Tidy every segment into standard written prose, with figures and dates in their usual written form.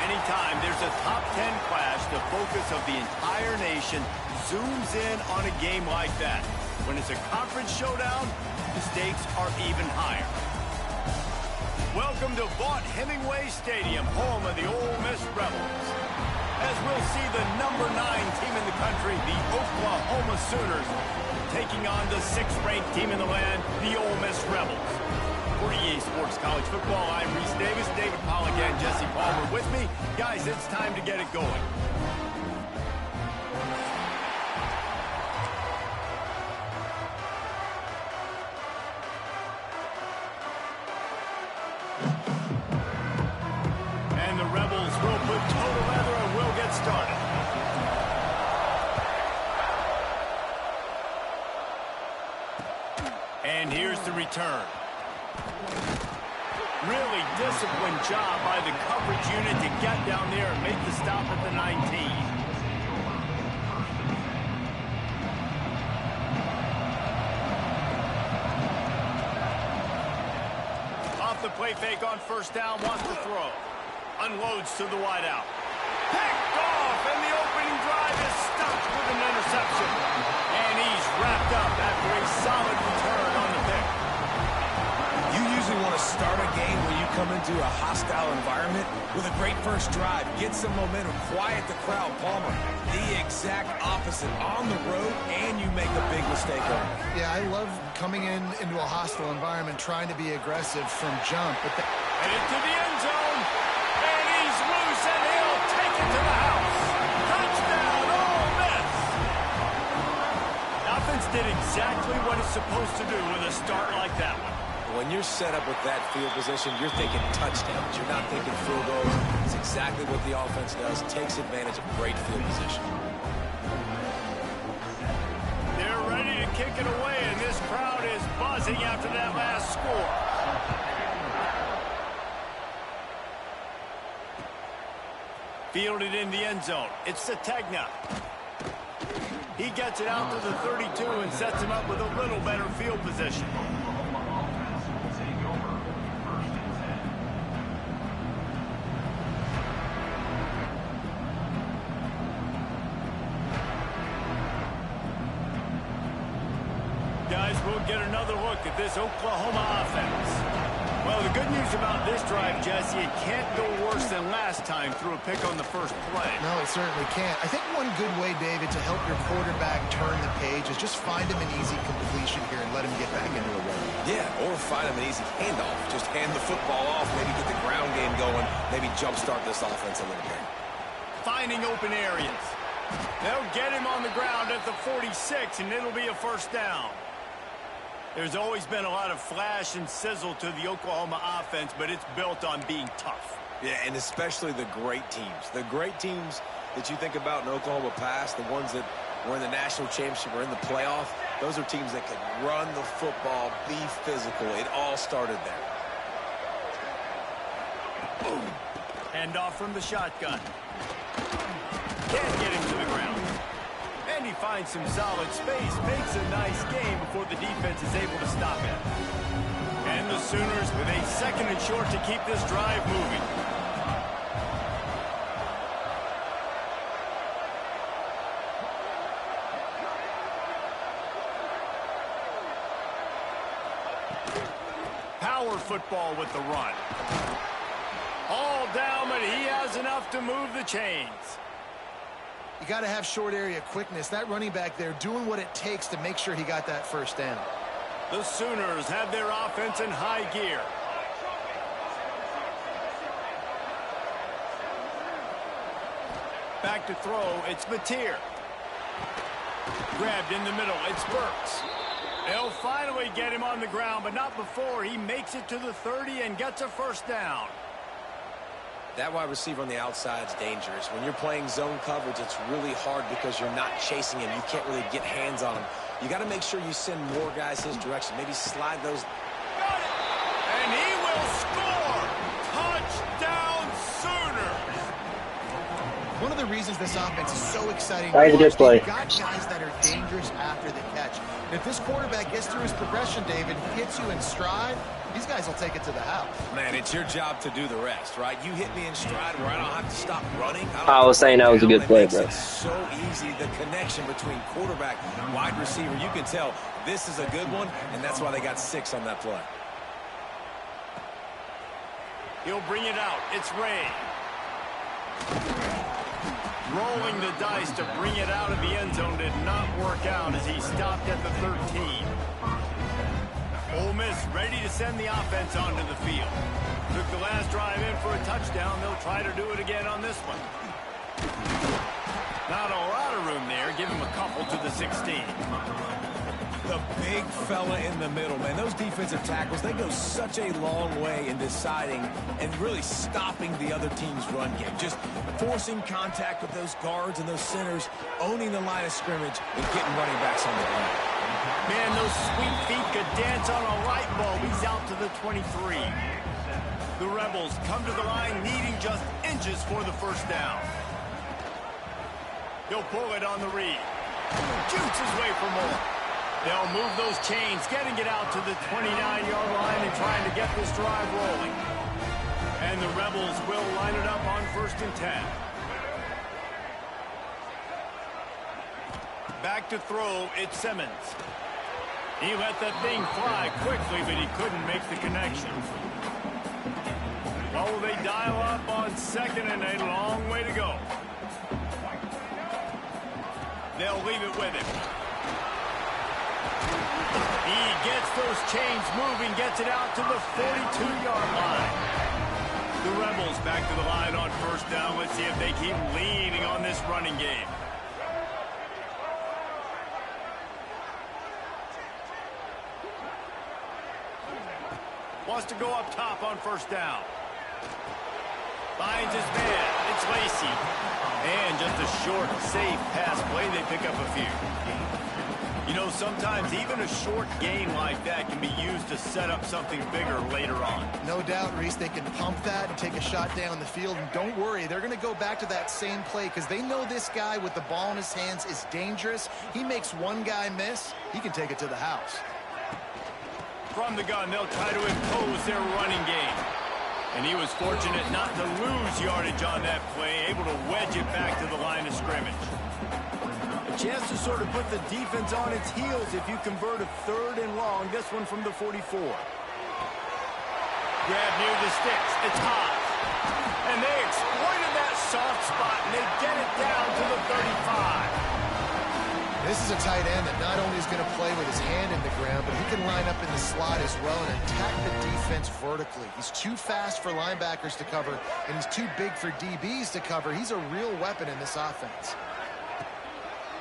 Anytime there's a top 10 clash, the focus of the entire nation zooms in on a game like that. When it's a conference showdown, the stakes are even higher. Welcome to Vaught-Hemingway Stadium, home of the Ole Miss Rebels. As we'll see the number 9 team in the country, the Oklahoma Sooners, taking on the 6th-ranked team in the land, the Ole Miss Rebels. For EA Sports College Football, I'm Reese Davis, David Pollack, and Jesse Palmer with me. Guys, it's time to get it going. And the Rebels will put toe together and will get started. And here's the return. Really disciplined job by the coverage unit to get down there and make the stop at the 19. Off the play fake on first down, wants to throw. Unloads to the wideout. Picked off, and the opening drive is stopped with an interception. And he's wrapped up after a solid return on the pick. You usually want to start a game where you come into a hostile environment with a great first drive, get some momentum, quiet the crowd. Palmer, the exact opposite. On the road, and you make a big mistake on it. Yeah, I love coming into a hostile environment, trying to be aggressive from jump. But headed to the end zone, and he's loose, and he'll take it to the house. Touchdown, Ole Miss! Offense did exactly what it's supposed to do with a start like that one. When you're set up with that field position, you're thinking touchdowns. You're not thinking field goals. It's exactly what the offense does. Takes advantage of great field position. They're ready to kick it away, and this crowd is buzzing after that last score. Fielded in the end zone. It's Ncaa. He gets it out to the 32 and sets him up with a little better field position. Guys, we'll get another look at this Oklahoma offense. Well, the good news about this drive, Jesse, it can't go worse than last time through a pick on the first play. no, it certainly can't. I think one good way, David, to help your quarterback turn the page is just find him an easy completion here and let him get back into a run. Yeah, or find him an easy handoff. Just hand the football off, maybe get the ground game going, maybe jumpstart this offense a little bit. Finding open areas. They'll get him on the ground at the 46, and it'll be a first down. There's always been a lot of flash and sizzle to the Oklahoma offense, but it's built on being tough. Yeah, and especially the great teams. The great teams that you think about in Oklahoma past, the ones that were in the national championship or in the playoff, those are teams that can run the football, be physical. It all started there. Boom. Handoff from the shotgun. Can't get him to the ground. And he finds some solid space, makes a nice game before the defense is able to stop him. And the Sooners with a 2nd and short to keep this drive moving. Power football with the run. All down, but he has enough to move the chains. You got to have short area quickness. That running back there doing what it takes to make sure he got that first down. The Sooners have their offense in high gear. Back to throw, it's Mateer. Grabbed in the middle, it's Burks. They'll finally get him on the ground, but not before he makes it to the 30 and gets a first down. That wide receiver on the outside is dangerous. When you're playing zone coverage, it's really hard because you're not chasing him. You can't really get hands on him. You got to make sure you send more guys his direction. Maybe slide those. Got it! And he will score! Touchdown, Sooners! one of the reasons this offense is so exciting. That was a good play. You've got guys that are dangerous after the catch. And if this quarterback gets through his progression, David, hits you in stride, these guys will take it to the house. Man, it's your job to do the rest, right? You hit me in stride where I don't have to stop running. I was saying that was a good play, bro. It's so easy, the connection between quarterback, wide receiver. You can tell this is a good one, and that's why they got 6 on that play. He'll bring it out. It's Ray. Rolling the dice to bring it out of the end zone did not work out as he stopped at the 13. Ole Miss ready to send the offense onto the field. Took the last drive in for a touchdown. They'll try to do it again on this one. Not a lot of room there. Give him a couple to the 16. The big fella in the middle, man. Those defensive tackles, they go such a long way in deciding and really stopping the other team's run game. Just forcing contact with those guards and those centers, owning the line of scrimmage, and getting running backs on the ground. Man, those sweet feet could dance on a light bulb. He's out to the 23. The Rebels come to the line needing just inches for the first down. He'll pull it on the read. Shoots his way for more. They'll move those chains, getting it out to the 29-yard line and trying to get this drive rolling. And the Rebels will line it up on 1st and 10. Back to throw, it's Simmons. He let that thing fly quickly, but he couldn't make the connection. Well, they dial up on 2nd and a long way to go. They'll leave it with him. He gets those chains moving, gets it out to the 42-yard line. The Rebels back to the line on 1st down. Let's see if they keep leaning on this running game. Wants to go up top on 1st down. Finds his man. It's Lacey. And just a short, safe pass play. They pick up a few. You know, sometimes even a short gain like that can be used to set up something bigger later on. No doubt, Reese, they can pump that and take a shot down the field. And don't worry, they're going to go back to that same play because they know this guy with the ball in his hands is dangerous. He makes one guy miss, he can take it to the house. From the gun, they'll try to impose their running game. And he was fortunate not to lose yardage on that play, able to wedge it back to the line of scrimmage. A chance to sort of put the defense on its heels if you convert a 3rd and long. This one from the 44. Grab near the sticks. It's hot. And they exploited that soft spot, and they get it down to the 35. This is a tight end that not only is going to play with his hand in the ground, but he can line up in the slot as well and attack the defense vertically. He's too fast for linebackers to cover, and he's too big for DBs to cover. He's a real weapon in this offense.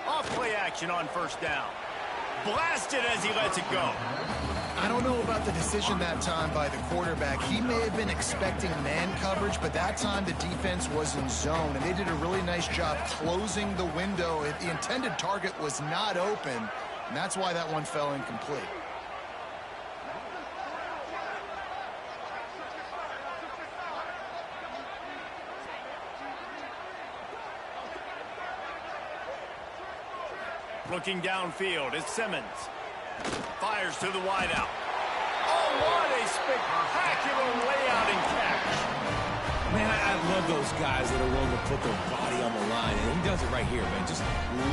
Off play action on 1st down. Blasted as he lets it go. I don't know about the decision that time by the quarterback. He may have been expecting man coverage, but that time the defense was in zone, and they did a really nice job closing the window. The intended target was not open, and that's why that one fell incomplete. Looking downfield, it's Simmons. Fires to the wideout. Oh, what a spectacular layout and catch. Man, I love those guys that are willing to put their body on the line, and he does it right here, man. Just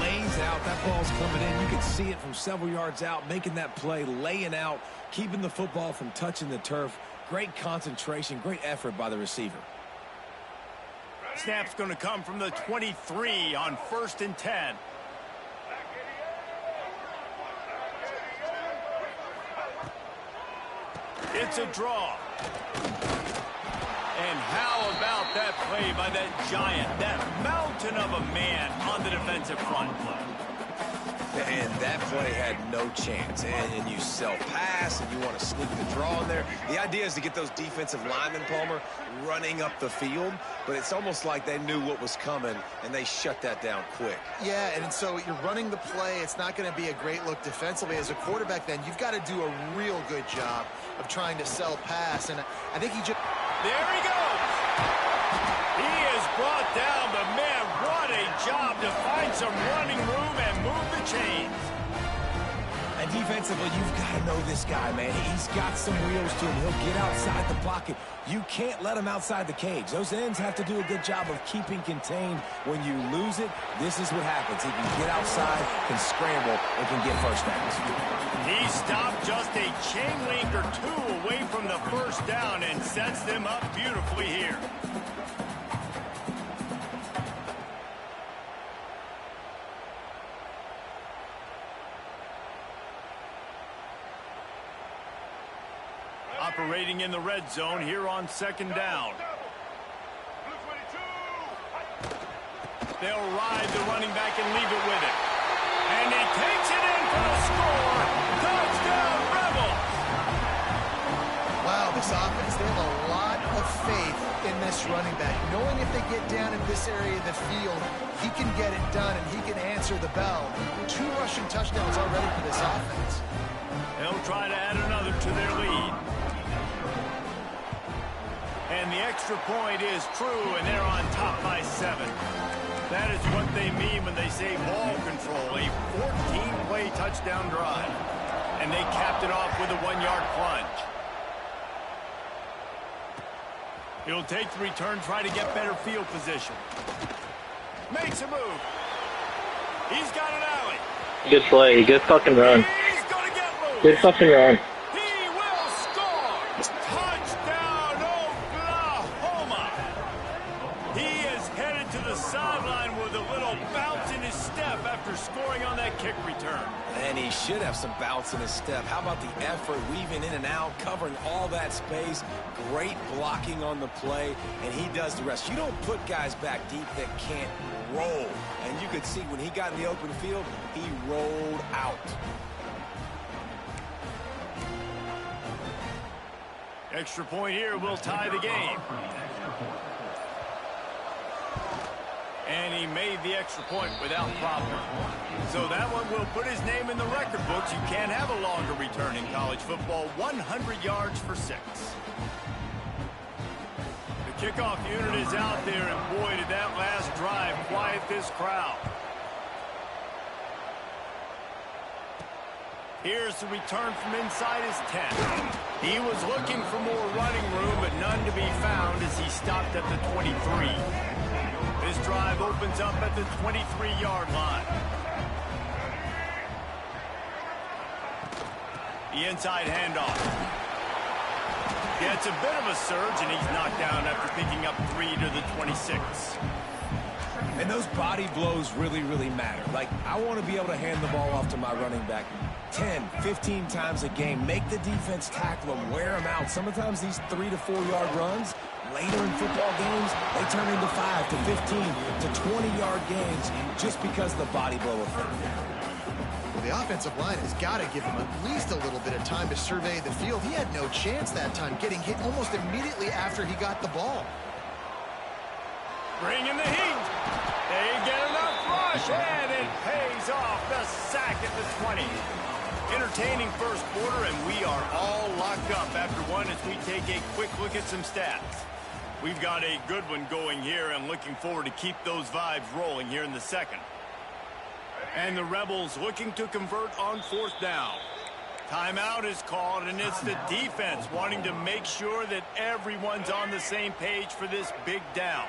lays out. That ball's coming in. You can see it from several yards out, making that play, laying out, keeping the football from touching the turf. Great concentration, great effort by the receiver. Snap's going to come from the 23 on 1st and 10. It's a draw. And how about that play by that giant, that mountain of a man on the defensive front? And that play had no chance. And you self-pass, and you want to sneak the draw in there. The idea is to get those defensive linemen, Palmer, running up the field. But it's almost like they knew what was coming, and they shut that down quick. Yeah, and so you're running the play. It's not going to be a great look defensively. As a quarterback, then, you've got to do a real good job of trying to sell pass. And I think he just... There he goes. He is brought down, but man, job to find some running room and move the chains. And defensively, you've got to know this guy, man. He's got some wheels to him. He'll get outside the pocket. You can't let him outside the cage. Those ends have to do a good job of keeping contained. When you lose it, this is what happens. He can get outside, can scramble, and can get first downs. He stopped just a chain link or two away from the first down and sets them up beautifully here. Operating in the red zone here on second down. They'll ride the running back and leave it with it. And he takes it in for the score. Touchdown, Rebels! Wow, this offense, they have a lot of faith in this running back. Knowing if they get down in this area of the field, he can get it done and he can answer the bell. 2 rushing touchdowns already for this offense. They'll try to add another to their lead. And the extra point is true, and they're on top by 7. That is what they mean when they say ball control, a 14-play touchdown drive. And they capped it off with a 1-yard plunge. He'll take the return, try to get better field position. Makes a move. He's got an alley. Good play. Good fucking run. He's going to get loose. Good fucking run. He will score. Touchdown, Oklahoma. He is headed to the sideline with a little bounce in his step after scoring on that kick return. And he should have some bounce in his step. How about the effort, weaving in and out, covering all that space. Great blocking on the play, and he does the rest. You don't put guys back deep that can't roll. And you could see when he got in the open field, he rolled out. Extra point here will tie the game. And he made the extra point without problem. So that one will put his name in the record books. You can't have a longer return in college football. 100 yards for 6. The kickoff unit is out there, and boy, did that last drive quiet this crowd. Here's the return from inside his 10. He was looking for more running room, but none to be found as he stopped at the 23. This drive opens up at the 23-yard line. The inside handoff. Gets a bit of a surge, and he's knocked down after picking up 3 to the 26. And those body blows really, really matter. Like, I want to be able to hand the ball off to my running back 10, 15 times a game. Make the defense tackle them, wear them out. Sometimes these 3 to 4 yard runs, later in football games, they turn into 5 to 15 to 20-yard gains just because of the body blow effect. Well, the offensive line has got to give him at least a little bit of time to survey the field. He had no chance that time, getting hit almost immediately after he got the ball. Bringing the heat. They get enough rush, and it pays off. The sack at the 20. Entertaining first quarter, and we are all locked up after one as we take a quick look at some stats. We've got a good one going here, and looking forward to keep those vibes rolling here in the second. And the Rebels looking to convert on 4th down. Timeout is called, and it's the defense wanting to make sure that everyone's on the same page for this big down.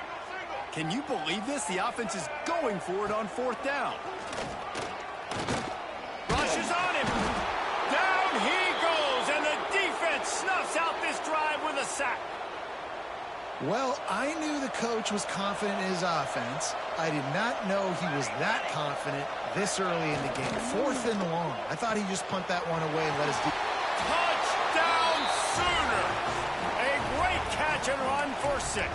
Can you believe this? The offense is going for it on 4th down. Rushes on him. Down he goes, and the defense snuffs out this drive with a sack. Well, I knew the coach was confident in his offense. I did not know he was that confident this early in the game. 4th and long. I thought he'd just punt that one away and let us do. Touchdown Sooners! A great catch and run for 6.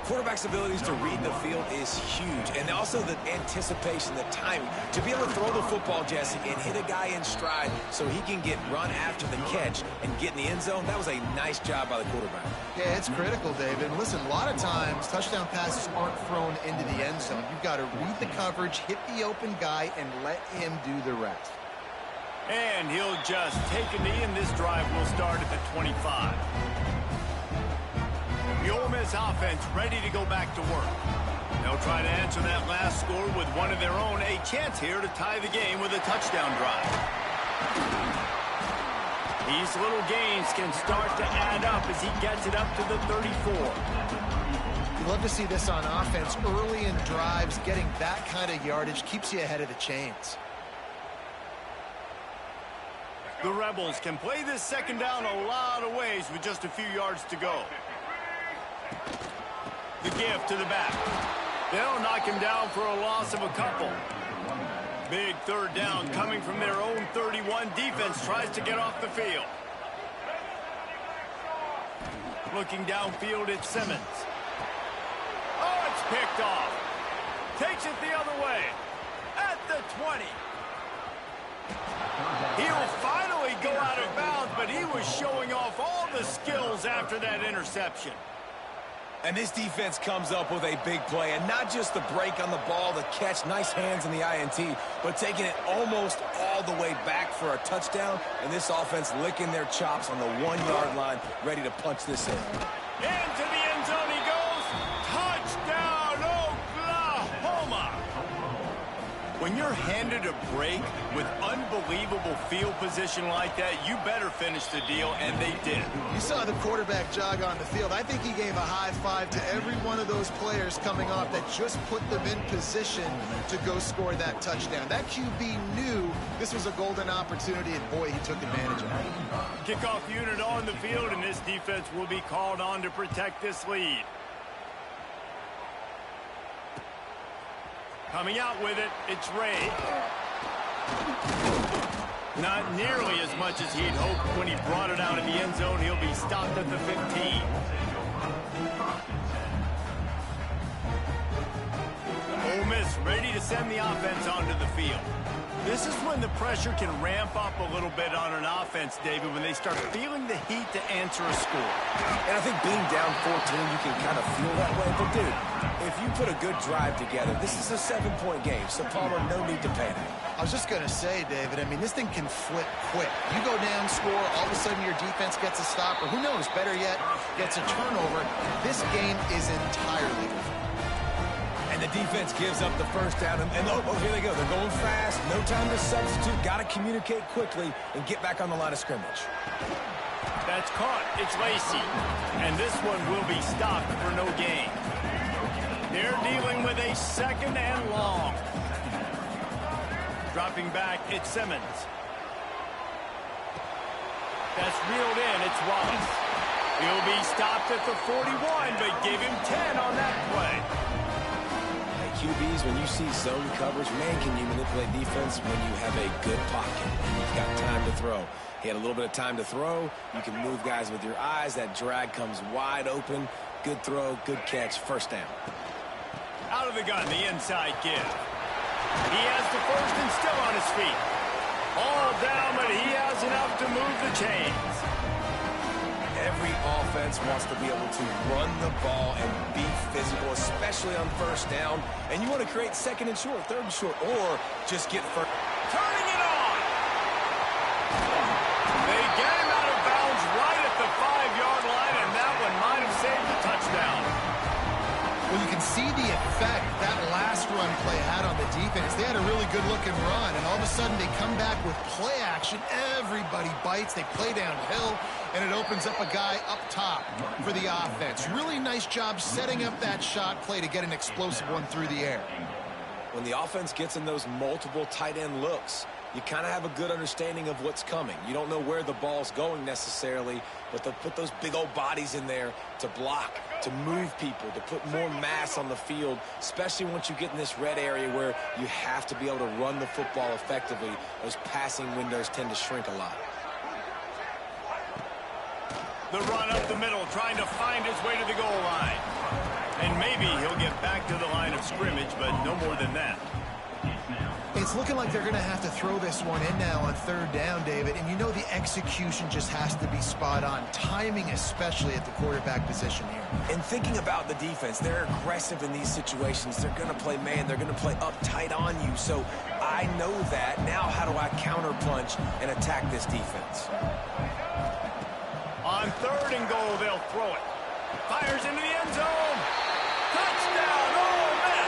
Quarterback's abilities to read the field is huge, and also the anticipation, the timing. To be able to throw the football, Jesse, and hit a guy in stride so he can get run after the catch and get in the end zone, that was a nice job by the quarterback. Yeah, it's critical, David. And listen, a lot of times, touchdown passes aren't thrown into the end zone. You've got to read the coverage, hit the open guy, and let him do the rest. And he'll just take a knee, and this drive will start at the 25. The Ole Miss offense ready to go back to work. They'll try to answer that last score with one of their own. A chance here to tie the game with a touchdown drive. These little gains can start to add up as he gets it up to the 34. You love to see this on offense. Early in drives, getting that kind of yardage keeps you ahead of the chains. The Rebels can play this second down a lot of ways with just a few yards to go. The give to the back. They'll knock him down for a loss of a couple. Big third down coming from their own 31. Defense tries to get off the field. Looking downfield, it's Simmons. Oh, it's picked off. Takes it the other way. At the 20. He'll finally go out of bounds, but he was showing off all the skills after that interception. And this defense comes up with a big play, and not just the break on the ball, the catch, nice hands in the INT, but taking it almost all the way back for a touchdown, and this offense licking their chops on the 1-yard line, ready to punch this in. Into the end zone he goes. Touchdown, Oklahoma! When you're handed a break with unbelievable field position like that, you better finish the deal, and they did. You saw the quarterback jog on the field. I think he gave a high five to every one of those players coming off that just put them in position to go score that touchdown. That QB knew this was a golden opportunity, and boy, he took advantage of it. Kickoff unit on the field, and this defense will be called on to protect this lead. Coming out with it, it's Ray. Not nearly as much as he'd hoped when he brought it out in the end zone. He'll be stopped at the 15. Ole Miss ready to send the offense onto the field. This is when the pressure can ramp up a little bit on an offense, David, when they start feeling the heat to answer a score. And I think being down 14, you can kind of feel that way. But, dude, if you put a good drive together, this is a 7-point game, so Palmer, no need to panic. I was just going to say, David, I mean, this thing can flip quick. You go down, score, all of a sudden your defense gets a stop, or who knows, better yet, gets a turnover. This game is entirely different. And the defense gives up the first down. And oh, here they go. They're going fast. No time to substitute. Got to communicate quickly and get back on the line of scrimmage. That's caught. It's Lacey. And this one will be stopped for no gain. They're dealing with a second and long. Dropping back, it's Simmons. That's reeled in. It's Wallace. He'll be stopped at the 41, but give him 10 on that play. QBs, when you see zone coverage, man, can you manipulate defense when you have a good pocket and you've got time to throw. He had a little bit of time to throw. You can move guys with your eyes. That drag comes wide open. Good throw, good catch, first down. Out of the gun, the inside give. He has the first and still on his feet. All down, but he has enough to move the chains. Every offense wants to be able to run the ball and be physical, especially on first down. And you want to create second and short, third and short, or just get first. Turning it on. They get him out of bounds right at the 5-yard line, and that one might have saved the touchdown. Well, you can see the effect that last run play had on the defense. They had a really good-looking run, and all of a sudden they come back with play action. Everybody bites. They play downhill, and it opens up a guy up top for the offense. Really nice job setting up that shot play to get an explosive one through the air. When the offense gets in those multiple tight end looks, you kind of have a good understanding of what's coming. You don't know where the ball's going necessarily, but they'll put those big old bodies in there to block, to move people, to put more mass on the field, especially once you get in this red area where you have to be able to run the football effectively. Those passing windows tend to shrink a lot. The run up the middle, trying to find his way to the goal line. And maybe he'll get back to the line of scrimmage, but no more than that. It's looking like they're going to have to throw this one in now on third down, David. And you know the execution just has to be spot on. Timing especially at the quarterback position here. And thinking about the defense, they're aggressive in these situations. They're going to play man. They're going to play uptight on you. So I know that. Now how do I counterpunch and attack this defense? On third and goal, they'll throw it. Fires into the end zone. Touchdown, Ole Miss.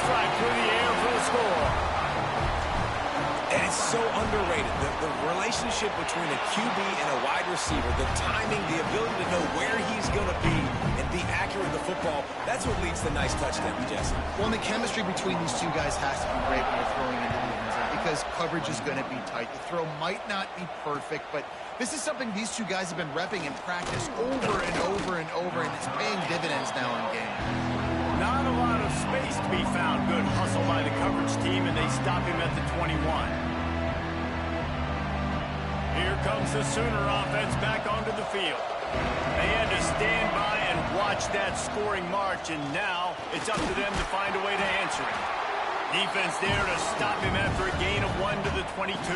strike through the air for the score. And it's so underrated. The relationship between a QB and a wide receiver, the timing, the ability to know where he's going to be and be accurate with the football, that's what leads to nice touchdowns, Jesse. Well, the chemistry between these two guys has to be great when you're throwing into the end zone because coverage is going to be tight. The throw might not be perfect, but this is something these two guys have been repping in practice over and over and over, and it's paying dividends now in game. Not a lot of space to be found. Good hustle by the coverage team, and they stop him at the 21. Here comes the Sooner offense back onto the field. They had to stand by and watch that scoring march, and now it's up to them to find a way to answer it. Defense there to stop him after a gain of 1 to the 22.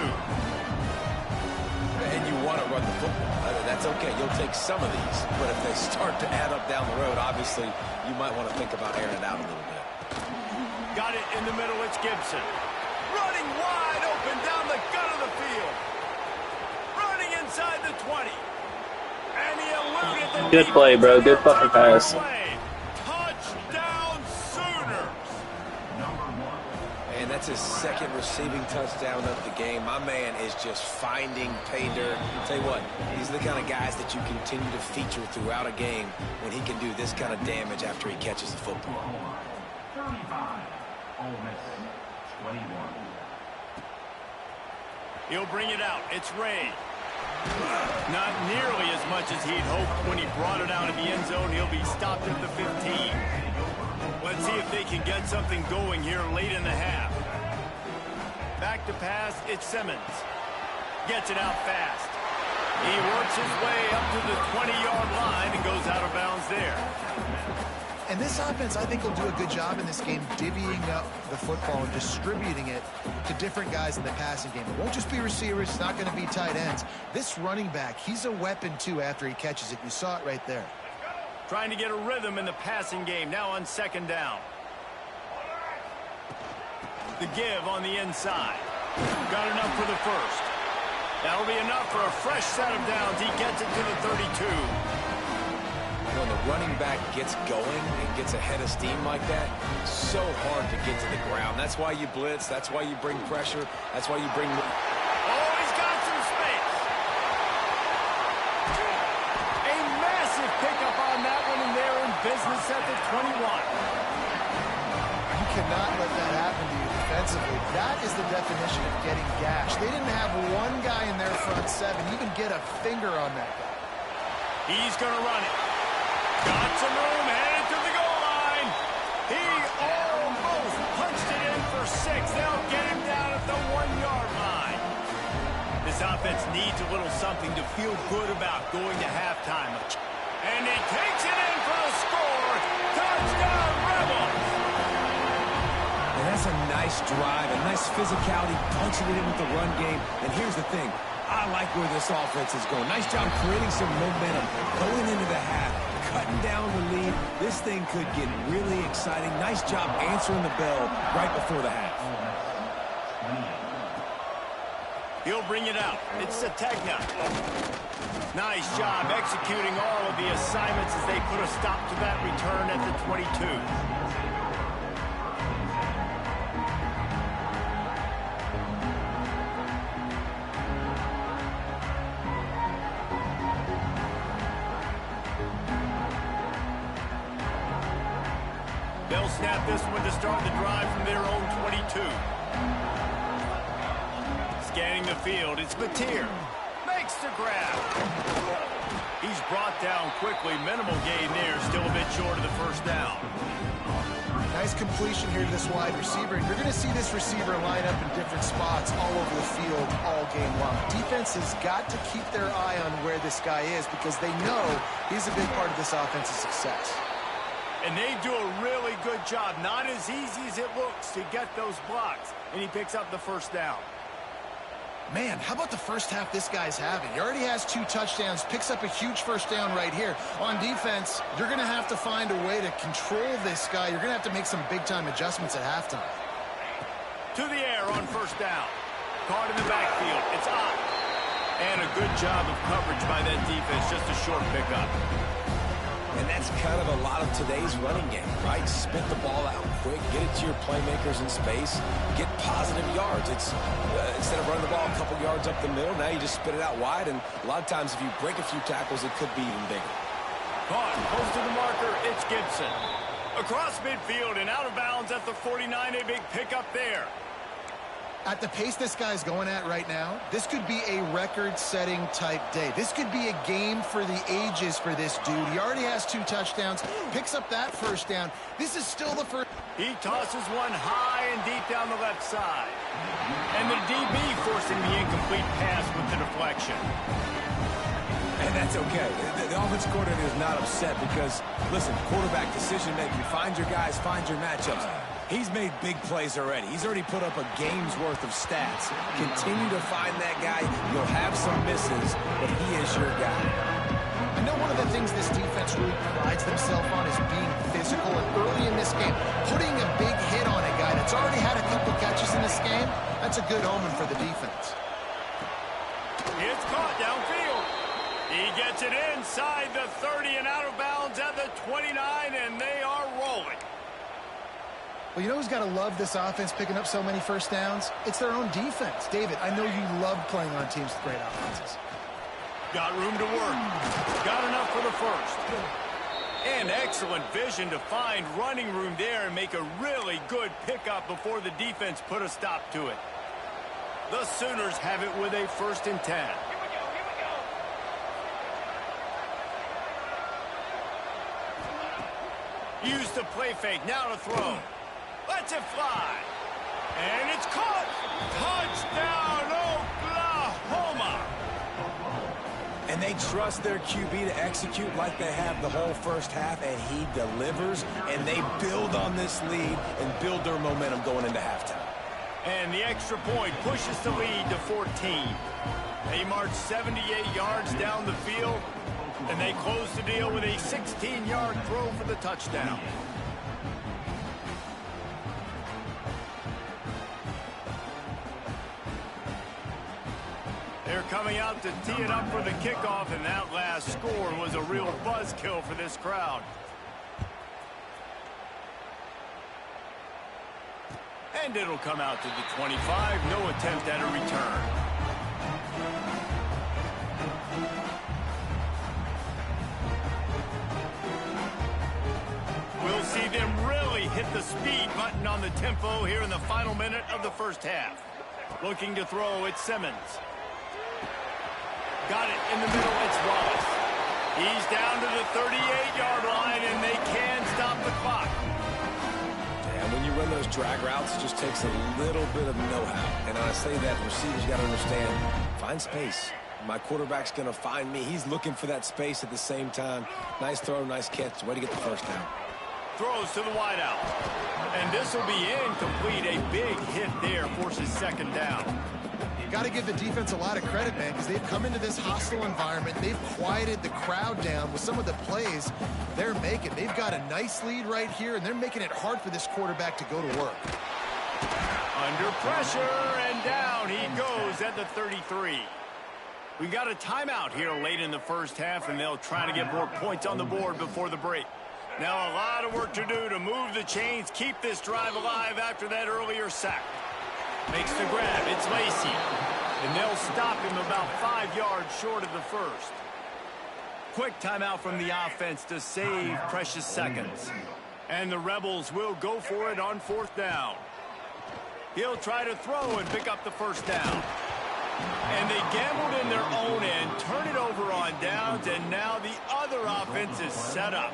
And you want to run the football. I mean, that's okay. You'll take some of these. But if they start to add up down the road, obviously, you might want to think about airing it out a little bit. Got it in the middle. It's Gibson. Running wide open down the gut of the field. Running inside the 20. And he eluded the Good play, bro. Good fucking pass. Touchdown, Sooners. And that's his second receiving touchdown of the game. My man is just finding pay dirt. Tell you what, these are the kind of guys that you continue to feature throughout a game when he can do this kind of damage after he catches the football. 35, Ole Miss, 21. He'll bring it out. It's Ray. Not nearly as much as he'd hoped when he brought it out of the end zone. He'll be stopped at the 15. Let's see if they can get something going here late in the half. Back to pass, it's Simmons. Gets it out fast. He works his way up to the 20-yard line and goes out of bounds there. And this offense, I think, will do a good job in this game divvying up the football and distributing it to different guys in the passing game. It won't just be receivers. It's not going to be tight ends. This running back, he's a weapon, too, after he catches it. You saw it right there. Trying to get a rhythm in the passing game, now on second down. The give on the inside. Got enough for the first. That'll be enough for a fresh set of downs. He gets it to the 32. When the running back gets going and gets ahead of steam like that, it's so hard to get to the ground. That's why you blitz. That's why you bring pressure. That's why you bring... Oh, he's got some space. A massive pickup on that one, and they're in business at the 21. You cannot let that happen to you defensively. That is the definition of getting gashed. They didn't have one guy in their front seven even get a finger on that guy. He's going to run it. Got some room, headed to the goal line. He almost punched it in for 6. They'll get him down at the 1-yard line. This offense needs a little something to feel good about going to halftime. And he takes it in for a score. Touchdown, Rebels. And that's a nice drive, a nice physicality, punching it in with the run game. And here's the thing. I like where this offense is going. Nice job creating some momentum, going into the half, cutting down the lead. This thing could get really exciting. Nice job answering the bell right before the half. He'll bring it out. It's Sategna. Nice job executing all of the assignments as they put a stop to that return at the 22. They'll snap this one to start the drive from their own 22. Scanning the field, it's Mateer. Makes the grab. He's brought down quickly. Minimal gain there, still a bit short of the first down. Nice completion here to this wide receiver. And you're going to see this receiver line up in different spots all over the field all game long. Defense has got to keep their eye on where this guy is because they know he's a big part of this offense's success. And they do a really good job. Not as easy as it looks to get those blocks. And he picks up the first down. Man, how about the first half this guy's having? He already has 2 touchdowns, picks up a huge first down right here. On defense, you're going to have to find a way to control this guy. You're going to have to make some big-time adjustments at halftime. To the air on first down. Caught in the backfield. It's Ncaa. And a good job of coverage by that defense. Just a short pickup. And that's kind of a lot of today's running game, right? Spit the ball out quick, get it to your playmakers in space, get positive yards. It's instead of running the ball a couple yards up the middle, now you just spit it out wide, and a lot of times if you break a few tackles, it could be even bigger. Caught, close to the marker, it's Gibson. Across midfield and out of bounds at the 49, a big pickup there. At the pace this guy's going at right now, this could be a record-setting type day. This could be a game for the ages for this dude. He already has 2 touchdowns, picks up that first down. This is still the first. He tosses one high and deep down the left side. And the DB forcing the incomplete pass with the deflection. And that's okay. The offensive coordinator is not upset because, listen, quarterback decision-making, find your guys, find your matchups. He's made big plays already. He's already put up a game's worth of stats. Continue to find that guy. You'll have some misses, but he is your guy. I know one of the things this defense really prides themselves on is being physical, and early in this game, putting a big hit on a guy that's already had a couple catches in this game, that's a good omen for the defense. It's caught downfield. He gets it inside the 30 and out of bounds at the 29, and they are rolling. Well, you know who's got to love this offense picking up so many first downs? It's their own defense. David, I know you love playing on teams with great offenses. Got room to work. Got enough for the first. And excellent vision to find running room there and make a really good pickup before the defense put a stop to it. The Sooners have it with a 1st and 10. Use the play fake, now to throw. Lets it fly. And it's caught. Touchdown, Oklahoma. And they trust their QB to execute like they have the whole first half, and he delivers, and they build on this lead and build their momentum going into halftime. And the extra point pushes the lead to 14. They march 78 yards down the field, and they close the deal with a 16-yard throw for the touchdown. They're coming out to tee it up for the kickoff, and that last score was a real buzzkill for this crowd. And it'll come out to the 25. No attempt at a return. We'll see them really hit the speed button on the tempo here in the final minute of the first half. Looking to throw, it's Simmons. Got it in the middle, it's Wallace. He's down to the 38-yard line, and they can stop the clock. And when you run those drag routes, it just takes a little bit of know-how. And I say that receivers got to understand, find space. My quarterback's going to find me. He's looking for that space at the same time. Nice throw, nice catch. Way to get the first down. Throws to the wideout. And this will be incomplete. A big hit there forces 2nd down. Got to give the defense a lot of credit, man, because they've come into this hostile environment. They've quieted the crowd down with some of the plays they're making. They've got a nice lead right here, and they're making it hard for this quarterback to go to work. Under pressure, and down he goes at the 33. We got a timeout here late in the first half, and they'll try to get more points on the board before the break. Now a lot of work to do to move the chains, keep this drive alive after that earlier sack. Makes the grab, it's Lacey. And they'll stop him about 5 yards short of the first. Quick timeout from the offense to save precious seconds. And the Rebels will go for it on 4th down. He'll try to throw and pick up the first down. And they gambled in their own end, turn it over on downs, and now the other offense is set up.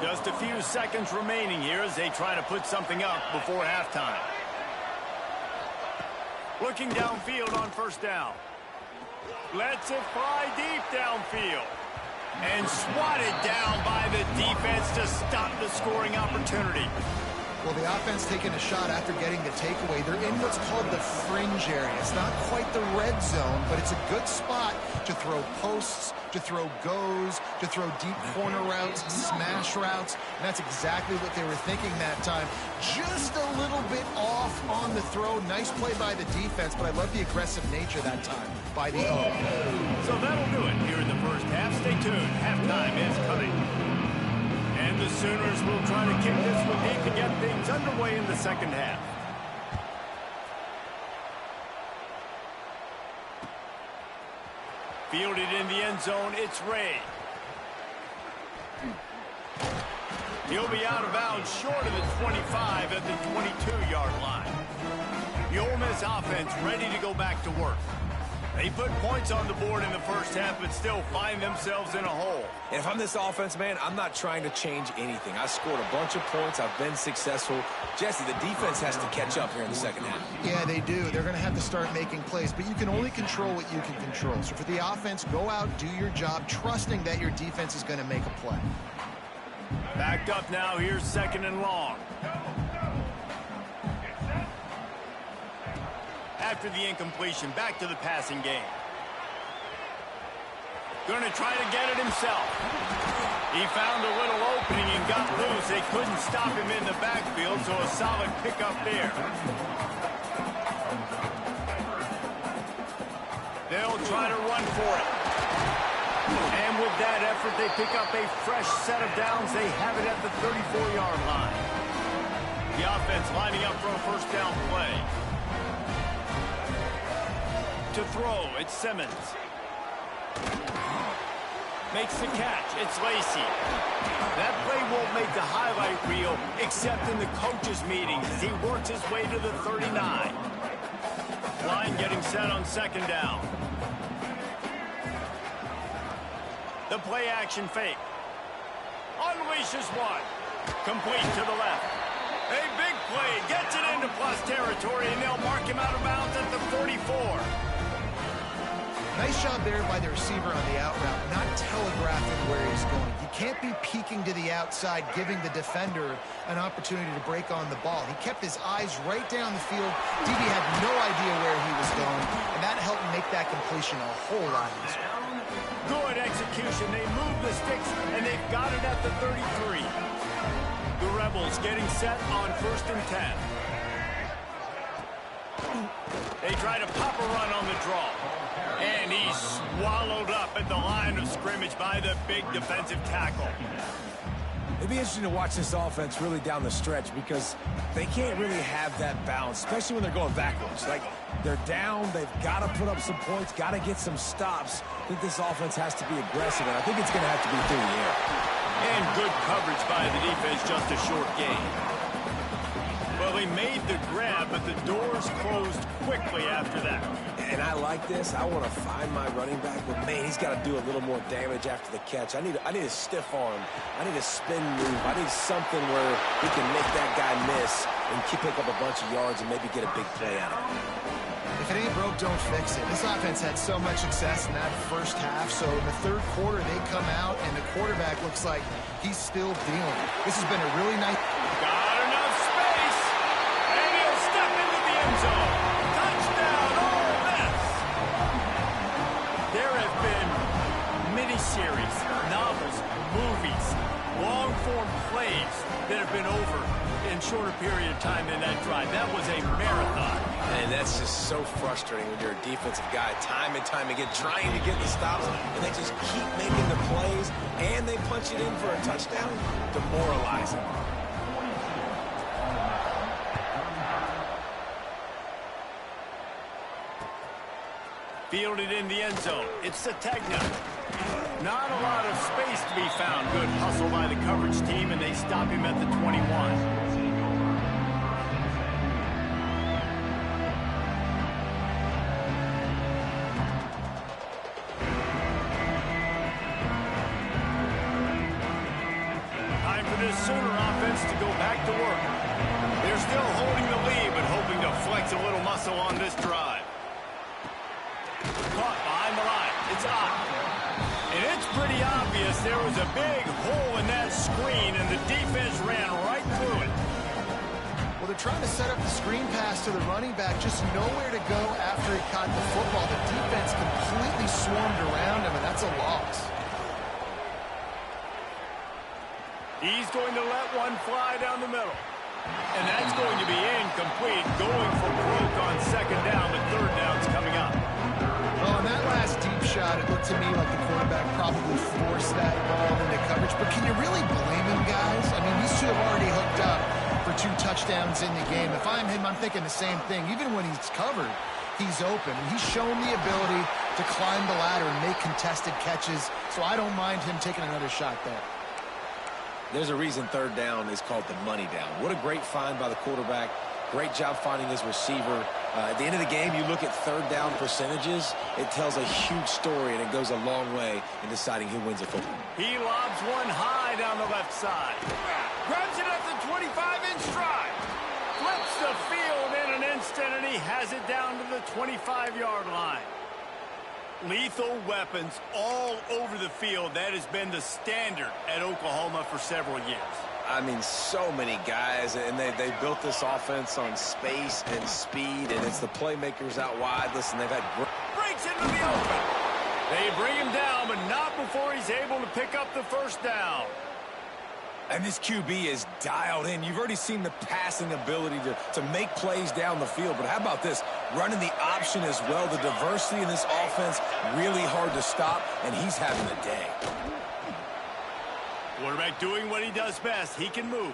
Just a few seconds remaining here as they try to put something up before halftime. Looking downfield on 1st down. Lets it fly deep downfield. And swatted down by the defense to stop the scoring opportunity. Well, the offense taking a shot after getting the takeaway. They're in what's called the fringe area. It's not quite the red zone, but it's a good spot to throw posts, to throw goes, to throw deep corner routes, smash routes. And that's exactly what they were thinking that time. Just a little bit off on the throw. Nice play by the defense, but I love the aggressive nature that time by the O. So that'll do it here in the first half. Stay tuned. Halftime is coming. And the Sooners will try to kick this one deep to get things underway in the second half. Fielded in the end zone, it's Ray. He'll be out of bounds short of the 25 at the 22-yard line. The Ole Miss offense ready to go back to work. They put points on the board in the first half, but still find themselves in a hole. And if I'm this offense, man, I'm not trying to change anything. I scored a bunch of points. I've been successful. Jesse, the defense has to catch up here in the second half. Yeah, they do. They're going to have to start making plays, but you can only control what you can control. So for the offense, go out, do your job, trusting that your defense is going to make a play. Backed up now. Here's second and long. After the incompletion, back to the passing game. Going to try to get it himself. He found a little opening and got loose. They couldn't stop him in the backfield, so a solid pickup there. They'll try to run for it. And with that effort, they pick up a fresh set of downs. They have it at the 34-yard line. The offense lining up for a first down play. To throw, it's Simmons. Makes the catch, it's Lacey. That play won't make the highlight reel, except in the coaches' meetings as he works his way to the 39. Line getting set on second down. The play action fake. Unleashes one. Complete to the left. A big play, gets it into plus territory, and they'll mark him out of bounds at the 44. Nice job there by the receiver on the out route, not telegraphing where he's going. He can't be peeking to the outside, giving the defender an opportunity to break on the ball. He kept his eyes right down the field. DB had no idea where he was going, and that helped make that completion a whole lot easier. Good execution. They move the sticks, and they've got it at the 33. The Rebels getting set on 1st and 10. They try to pop a run on the draw. And he's swallowed up at the line of scrimmage by the big defensive tackle. It'd be interesting to watch this offense really down the stretch because they can't really have that balance, especially when they're going backwards. Like, they're down, they've got to put up some points, got to get some stops. I think this offense has to be aggressive, and I think it's going to have to be through the air. And good coverage by the defense, just a short gain. Well, he made the grab, but the doors closed quickly after that. And I like this. I want to find my running back, but man, he's got to do a little more damage after the catch. I need a stiff arm. I need a spin move. I need something where he can make that guy miss and pick up a bunch of yards and maybe get a big play out of it. If it ain't broke, don't fix it. This offense had so much success in that first half, so in the third quarter, they come out, and the quarterback looks like he's still dealing. This has been a really nice... Got enough space, and he'll step into the end zone. Touchdown, Ole Miss! There have been miniseries, novels, movies, long-form plays that have been over in shorter period of time than that drive. That was a marathon. And that's just so frustrating when you're a defensive guy, time and time again, trying to get the stops, and they just keep making the plays, and they punch it in for a touchdown. Demoralizing. Fielded in the end zone. It's Sategna. Not a lot of space to be found. Good hustle by the coverage team, and they stop him at the 21. This Sooner offense to go back to work. They're still holding the lead, but hoping to flex a little muscle on this drive. Caught behind the line. It's up. And it's pretty obvious there was a big hole in that screen, and the defense ran right through it. Well, they're trying to set up the screen pass to the running back, just nowhere to go after he caught the football. The defense completely swarmed around him, and that's a loss. He's going to let one fly down the middle. And that's going to be incomplete. Going for broke on second down, but third down's coming up. Well, on that last deep shot, it looked to me like the quarterback probably forced that ball into coverage. But can you really blame him, guys? I mean, these two have already hooked up for 2 touchdowns in the game. If I'm him, I'm thinking the same thing. Even when he's covered, he's open. And he's shown the ability to climb the ladder and make contested catches. So I don't mind him taking another shot there. There's a reason third down is called the money down. What a great find by the quarterback. Great job finding his receiver. At the end of the game, you look at third down percentages. It tells a huge story, and it goes a long way in deciding who wins a football. He lobs one high down the left side. Grabs it at the 25-inch stride. Flips the field in an instant, and he has it down to the 25-yard line. Lethal weapons all over the field. That has been the standard at Oklahoma for several years. I mean, so many guys, and they built this offense on space and speed, and it's the playmakers out wide. Listen, they've had breaks into the open. They bring him down, but not before he's able to pick up the first down. And this QB is dialed in. You've already seen the passing ability to make plays down the field. But how about this? Running the option as well. The diversity in this offense, really hard to stop, and he's having a day. Quarterback doing what he does best. He can move.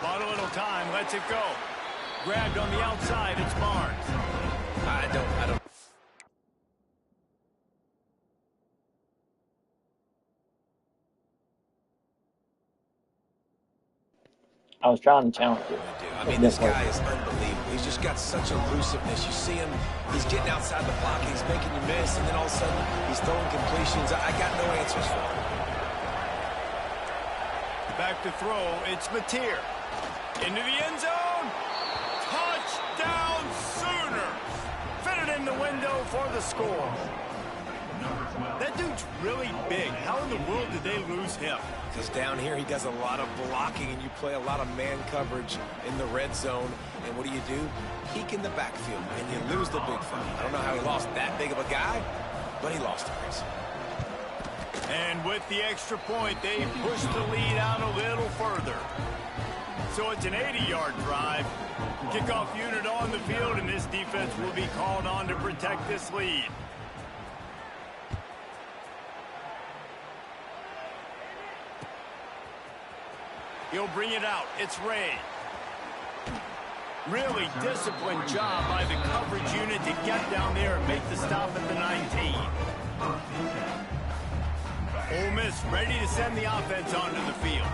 Bought a little time, lets it go. Grabbed on the outside, it's Barnes. I don't. I was trying to challenge you. I mean, this guy is unbelievable. He's just got such elusiveness. You see him, he's getting outside the pocket, he's making you miss, and then all of a sudden, he's throwing completions. I got no answers for him. Back to throw, it's Mateer. Into the end zone. Touchdown Sooners. Fitted in the window for the score. That dude's really big. How in the world did they lose him? Because down here he does a lot of blocking, and you play a lot of man coverage in the red zone. And what do? Peek in the backfield, and you lose the big fight. I don't know how he lost that big of a guy, but he lost a race. And with the extra point, they push the lead out a little further. So it's an 80-yard drive. Kickoff unit on the field, and this defense will be called on to protect this lead. He'll bring it out. It's Ray. Really disciplined job by the coverage unit to get down there and make the stop at the 19. Ole Miss ready to send the offense onto the field.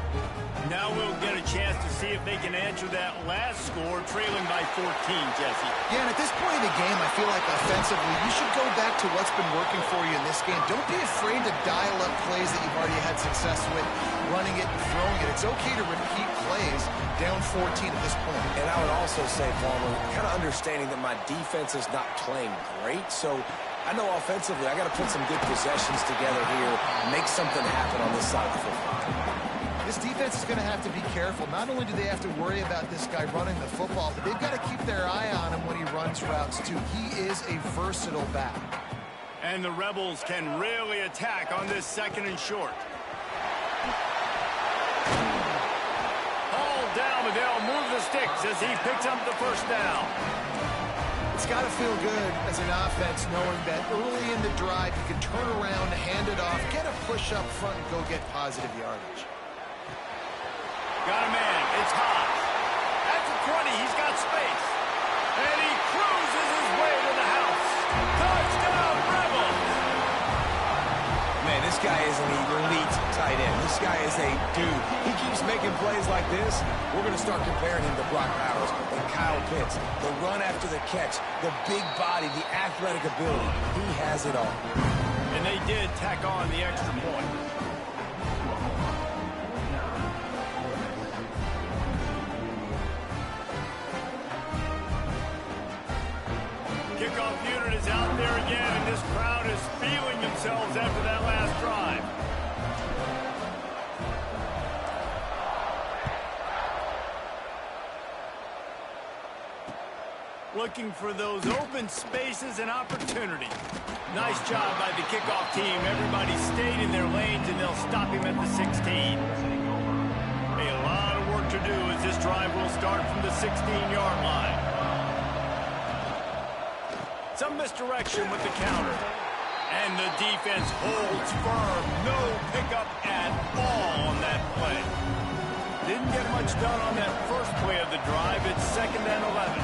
Now we'll get a chance to see if they can answer that last score, trailing by 14, Jesse. Yeah, and at this point in the game, I feel like offensively, you should go back to what's been working for you in this game. Don't be afraid to dial up plays that you've already had success with, running it and throwing it. It's okay to repeat plays down 14 at this point. And I would also say, Palmer, kind of understanding that my defense is not playing great, so I know offensively I got to put some good possessions together here, make something happen on this side of the football. This defense is going to have to be careful. Not only do they have to worry about this guy running the football, but they've got to keep their eye on him when he runs routes, too. He is a versatile back. And the Rebels can really attack on this second and short. All down, but they'll move the sticks as he picks up the first down. It's got to feel good as an offense knowing that early in the drive you can turn around, hand it off, get a push up front, and go get positive yardage. Got a man. It's hot. At the 20, he's got space. And he cruises his way to the house. Touchdown, Rebels! Man, this guy is an elite tight end. This guy is a dude. He keeps making plays like this. We're going to start comparing him to Brock Bowers and Kyle Pitts. The run after the catch, the big body, the athletic ability. He has it all. And they did tack on the extra point. Kickoff unit is out there again, and this crowd is feeling themselves after that last drive. Looking for those open spaces and opportunities. Nice job by the kickoff team. Everybody stayed in their lanes, and they'll stop him at the 16. A lot of work to do as this drive will start from the 16-yard line. Some misdirection with the counter. And the defense holds firm. No pickup at all on that play. Didn't get much done on that first play of the drive. It's 2nd and 11.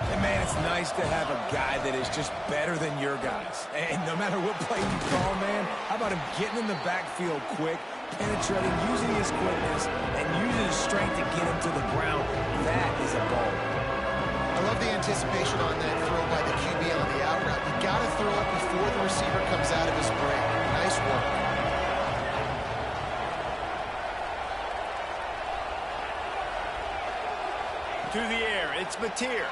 And, man, it's nice to have a guy that is just better than your guys. And no matter what play you call, man, how about him getting in the backfield quick, penetrating, using his quickness, and using his strength to get him to the ground? That is a ball. I love the anticipation on that throw by the QB on the out route. You got to throw it before the receiver comes out of his break. Nice work. To the air, it's Mateer.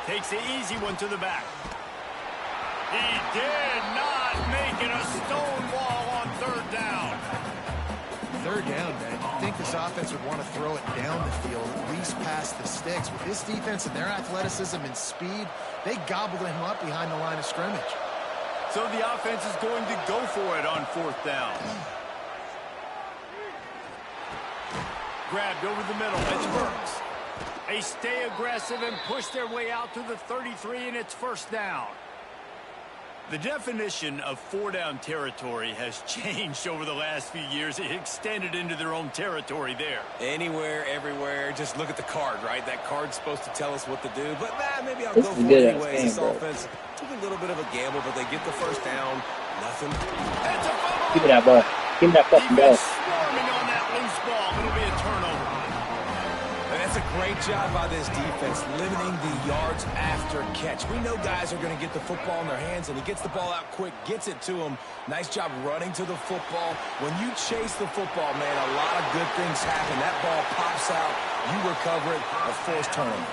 Takes the easy one to the back. He did not make it a stone wall on 3rd down. 3rd down, man. You'd think this offense would want to throw it down the field, at least past the sticks. With this defense and their athleticism and speed, they gobbled him up behind the line of scrimmage. So the offense is going to go for it on 4th down. Grabbed over the middle. It's Burks. They stay aggressive and push their way out to the 33, and it's 1st down. The definition of 4-down territory has changed over the last few years. It extended into their own territory there. Anywhere, everywhere. Just look at the card, right? That card's supposed to tell us what to do. But, maybe I'll This go is for good it anyways. game, This bro. offense took a little bit of a gamble, but they get the 1st down. Nothing. That's a fumble. Give me that ball. Give me that fucking ball. Defense swarming on that loose ball. It'll be a turnover. And that's a great job by this defense, limiting the yards after catch. We know guys are going to get the football in their hands, and he gets the ball out quick, gets it to him. Nice job running to the football. When you chase the football, man, a lot of good things happen. That ball pops out, you recover it, a forced turnover.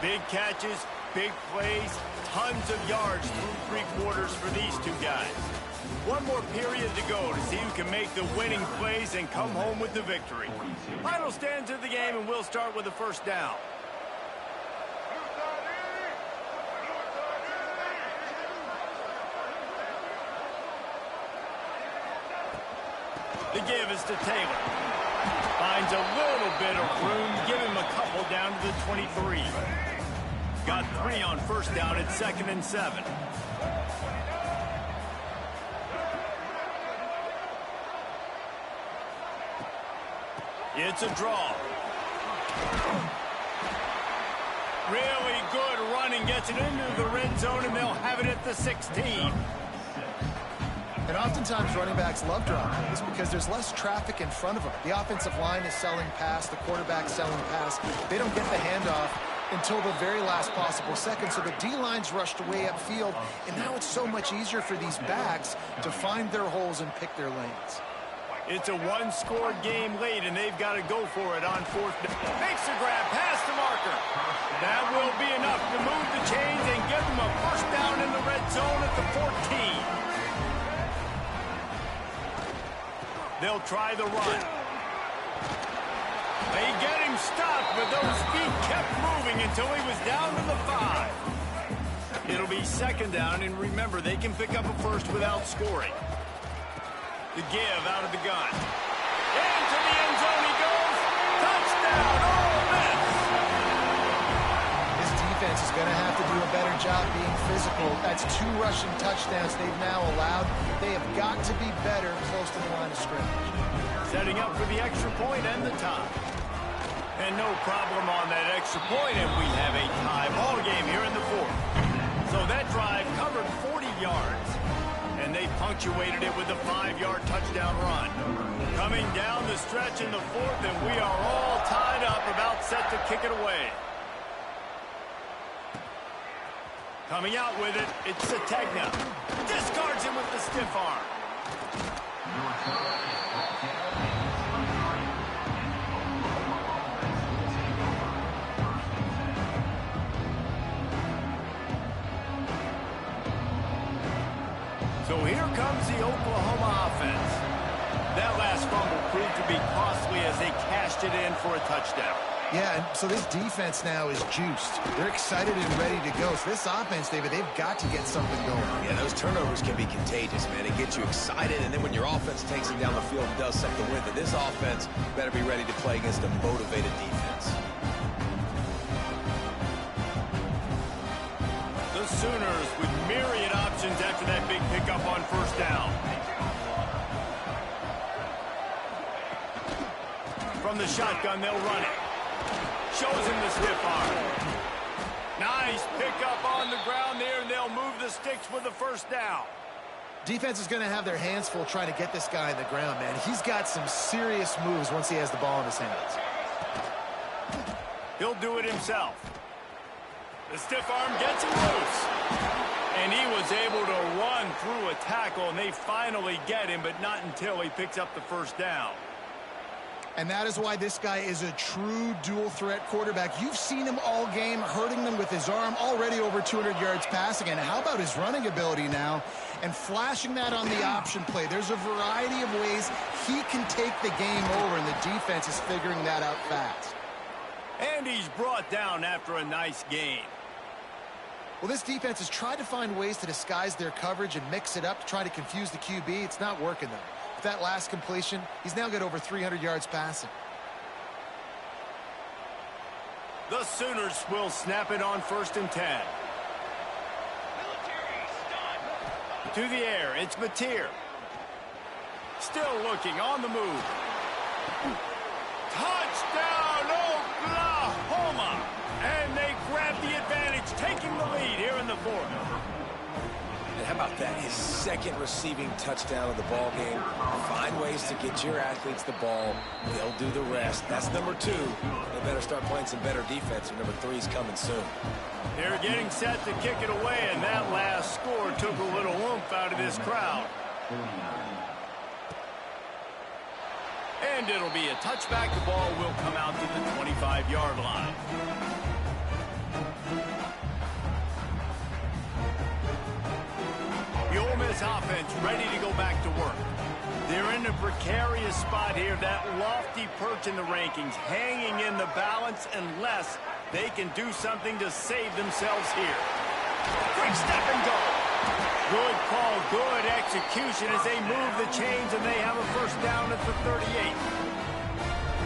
Big catches, big plays, tons of yards through 3 quarters for these two guys. One more period to go to see who can make the winning plays and come home with the victory. Final stands of the game, and we'll start with the 1st down. The give is to Taylor. Finds a little bit of room, give him a couple down to the 23. Got 3 on 1st down at 2nd and 7. It's a draw. Really good running, gets it into the red zone, and they'll have it at the 16. And oftentimes running backs love dropping this because there's less traffic in front of them. The offensive line is selling pass, the quarterback's selling pass. They don't get the handoff until the very last possible second. So the D-line's rushed way upfield, and now it's so much easier for these backs to find their holes and pick their lanes. It's a one-score game late, and they've got to go for it on 4th down. Makes a grab past the marker. That will be enough to move the chains and give them a 1st down in the red zone at the 14. They'll try the run. They get him stopped, but those feet kept moving until he was down to the 5. It'll be 2nd down, and remember, they can pick up a 1st without scoring. The give out of the gun. Into the end zone he goes. Touchdown, Ole Miss! This defense is going to have to do a better job being physical. That's 2 rushing touchdowns they've now allowed. They have got to be better close to the line of scrimmage. Setting up for the extra point and the tie. And no problem on that extra point, and we have a tie ball game here in the 4th. So that drive covered 40 yards. And they punctuated it with a 5-yard touchdown run. Coming down the stretch in the 4th, and we are all tied up, about set to kick it away. Coming out with it, it's Sategna. Discards him with the stiff arm. So here comes the Oklahoma offense. That last fumble proved to be costly as they cashed it in for a touchdown. Yeah, and so this defense now is juiced. They're excited and ready to go. So this offense, David, they've got to get something going. Yeah, those turnovers can be contagious, man. It gets you excited, and then when your offense takes it down the field and does something with it, this offense better be ready to play against a motivated defense. Sooners with myriad options after that big pickup on first down. From the shotgun, they'll run it. Shows him the stiff arm. Nice pickup on the ground there, and they'll move the sticks with the first down. Defense is going to have their hands full trying to get this guy in the ground, man. He's got some serious moves once he has the ball in his hands. He'll do it himself. The stiff arm gets him loose. And he was able to run through a tackle, and they finally get him, but not until he picks up the first down. And that is why this guy is a true dual-threat quarterback. You've seen him all game, hurting them with his arm, already over 200 yards passing. And how about his running ability now? And flashing that on the option play. There's a variety of ways he can take the game over, and the defense is figuring that out fast. And he's brought down after a nice gain. Well, this defense has tried to find ways to disguise their coverage and mix it up to try to confuse the QB. It's not working, though. With that last completion, he's now got over 300 yards passing. The Sooners will snap it on 1st and 10. To the air, it's Mateer. Still looking on the move. Touchdown, Oklahoma! And they grab the advantage, taking the lead here in the 4th. And how about that? His second receiving touchdown of the ball game. Find ways to get your athletes the ball. They'll do the rest. That's number 2. They better start playing some better defense, or number 3 is coming soon. They're getting set to kick it away, and that last score took a little oomph out of this crowd. And it'll be a touchback. The ball will come out to the 25-yard line. The Ole Miss offense ready to go back to work. They're in a precarious spot here, that lofty perch in the rankings, hanging in the balance unless they can do something to save themselves here. Quick step and go. Good call, good execution as they move the chains, and they have a first down at the 38.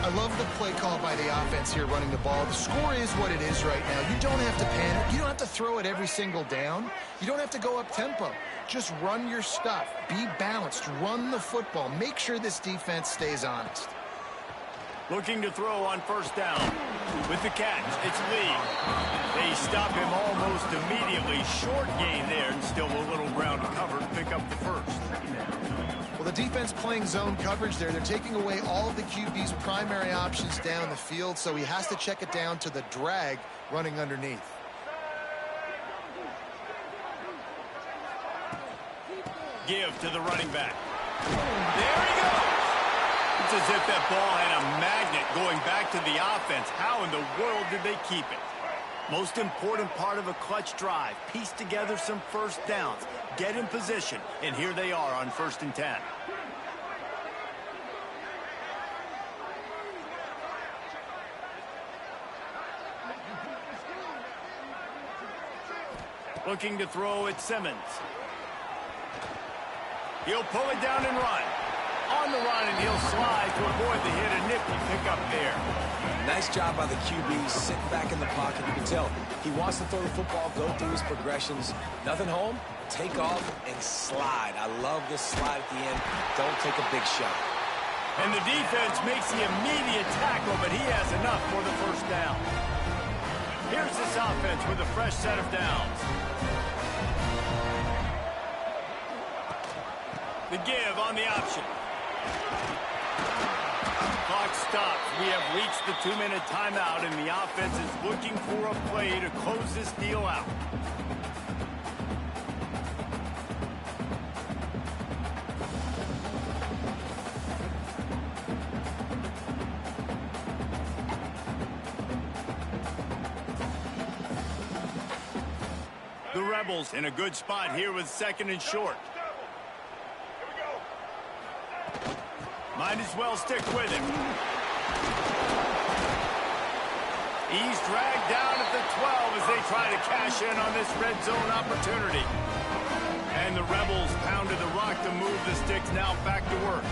I love the play call by the offense here running the ball. The score is what it is right now. You don't have to panic. You don't have to throw it every single down. You don't have to go up tempo. Just run your stuff. Be balanced. Run the football. Make sure this defense stays honest. Looking to throw on first down. With the catch, it's Lee. They stop him almost immediately. Short gain there, and still a little ground covered. Pick up the first. Well, the defense playing zone coverage there. They're taking away all of the QB's primary options down the field, so he has to check it down to the drag running underneath. Give to the running back. There he goes. It's as if that ball had a magnet going back to the offense. How in the world did they keep it? Most important part of a clutch drive. Piece together some first downs. Get in position. And here they are on 1st and 10. Looking to throw at Simmons. He'll pull it down and run. On the run, and he'll slide to avoid the hit. A nifty pickup there. Nice job by the QB, sitting back in the pocket. You can tell he wants to throw the football, go through his progressions. Nothing home, take off, and slide. I love this slide at the end. Don't take a big shot. And the defense makes the immediate tackle, but he has enough for the first down. Here's this offense with a fresh set of downs. The give on the option. Clock stops. We have reached the 2-minute timeout, and the offense is looking for a play to close this deal out. The Rebels in a good spot here with 2nd and short. Might as well stick with him. He's dragged down at the 12 as they try to cash in on this red zone opportunity. And the Rebels pounded the rock to move the sticks, now back to work.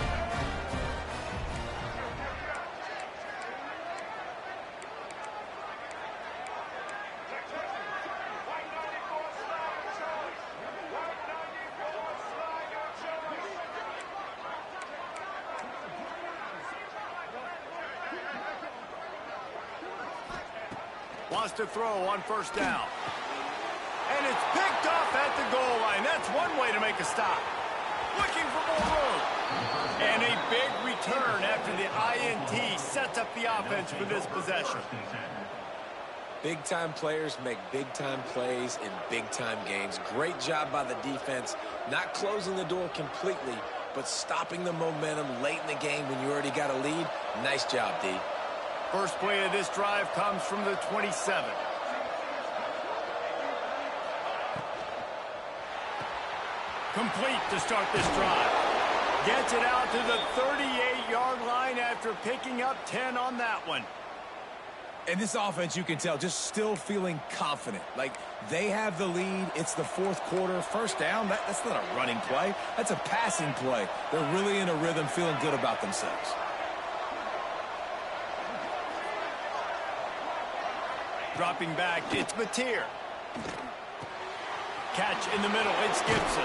Wants to throw on first down. And it's picked off at the goal line. That's one way to make a stop. Looking for more room. And a big return after the INT sets up the offense for this possession. Big-time players make big-time plays in big-time games. Great job by the defense, not closing the door completely, but stopping the momentum late in the game when you already got a lead. Nice job, D. First play of this drive comes from the 27. Complete to start this drive. Gets it out to the 38-yard line after picking up 10 on that one. And this offense, you can tell, just still feeling confident. Like, they have the lead. It's the fourth quarter. First down, that's not a running play. That's a passing play. They're really in a rhythm, feeling good about themselves. Dropping back, it's Mateer. Catch in the middle, it's Gibson.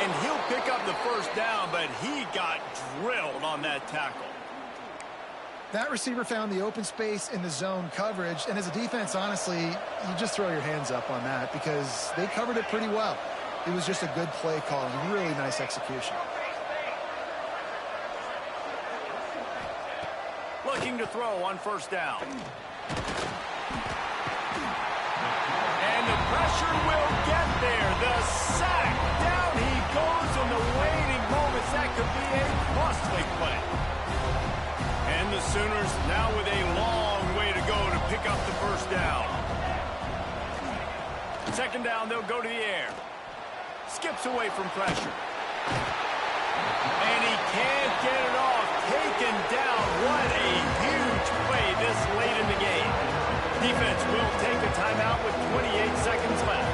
And he'll pick up the first down, but he got drilled on that tackle. That receiver found the open space in the zone coverage, and as a defense, honestly, you just throw your hands up on that because they covered it pretty well. It was just a good play call and really nice execution. Looking to throw on first down. And the pressure will get there. The sack. Down he goes in the waiting moments. That could be a costly play. And the Sooners now with a long way to go to pick up the first down. Second down, they'll go to the air. Skips away from pressure. And he can't get it off. Taken down. What a huge play this late in the game. Defense will take a timeout with 28 seconds left.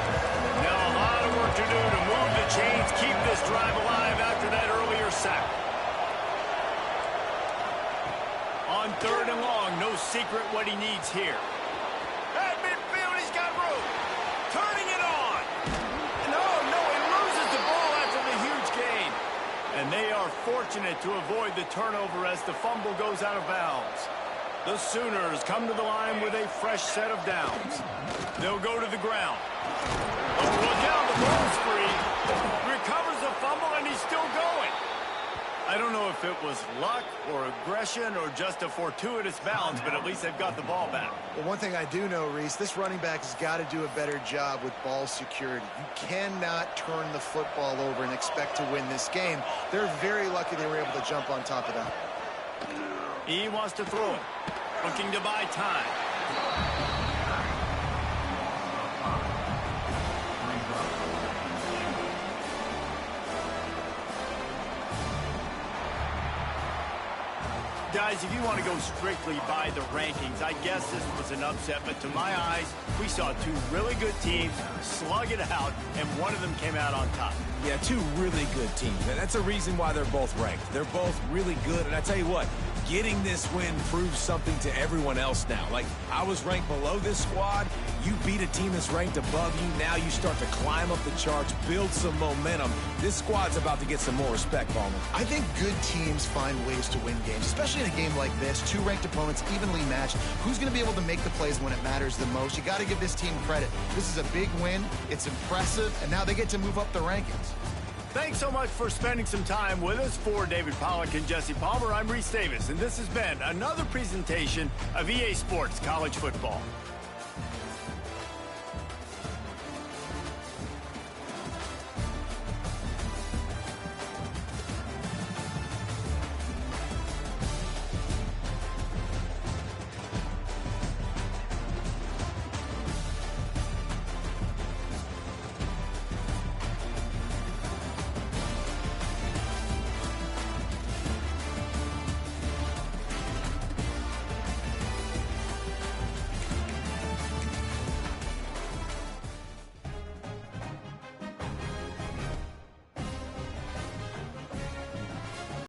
Now a lot of work to do to move the chains, keep this drive alive after that earlier sack. On third and long, no secret what he needs here. At midfield, he's got room. Turning it on. No, he loses the ball after the huge gain. And they are fortunate to avoid the turnover as the fumble goes out of bounds. The Sooners come to the line with a fresh set of downs. They'll go to the ground. Oh, look out, the ball's free. Recovers the fumble, and he's still going. I don't know if it was luck or aggression or just a fortuitous bounce, but at least they've got the ball back. Well, one thing I do know, Reese, this running back has got to do a better job with ball security. You cannot turn the football over and expect to win this game. They're very lucky they were able to jump on top of that. He wants to throw it. Looking to buy time. Guys, if you want to go strictly by the rankings, I guess this was an upset, but to my eyes, we saw two really good teams slug it out, and one of them came out on top. Yeah, two really good teams. And that's a reason why they're both ranked. They're both really good, and I tell you what, getting this win proves something to everyone else now. Like, I was ranked below this squad. You beat a team that's ranked above you. Now you start to climb up the charts, build some momentum. This squad's about to get some more respect, Palmer. I think good teams find ways to win games, especially in a game like this. Two ranked opponents evenly matched. Who's going to be able to make the plays when it matters the most? You got to give this team credit. This is a big win. It's impressive, and now they get to move up the rankings. Thanks so much for spending some time with us. For David Pollack and Jesse Palmer, I'm Reese Davis, and this has been another presentation of EA Sports College Football.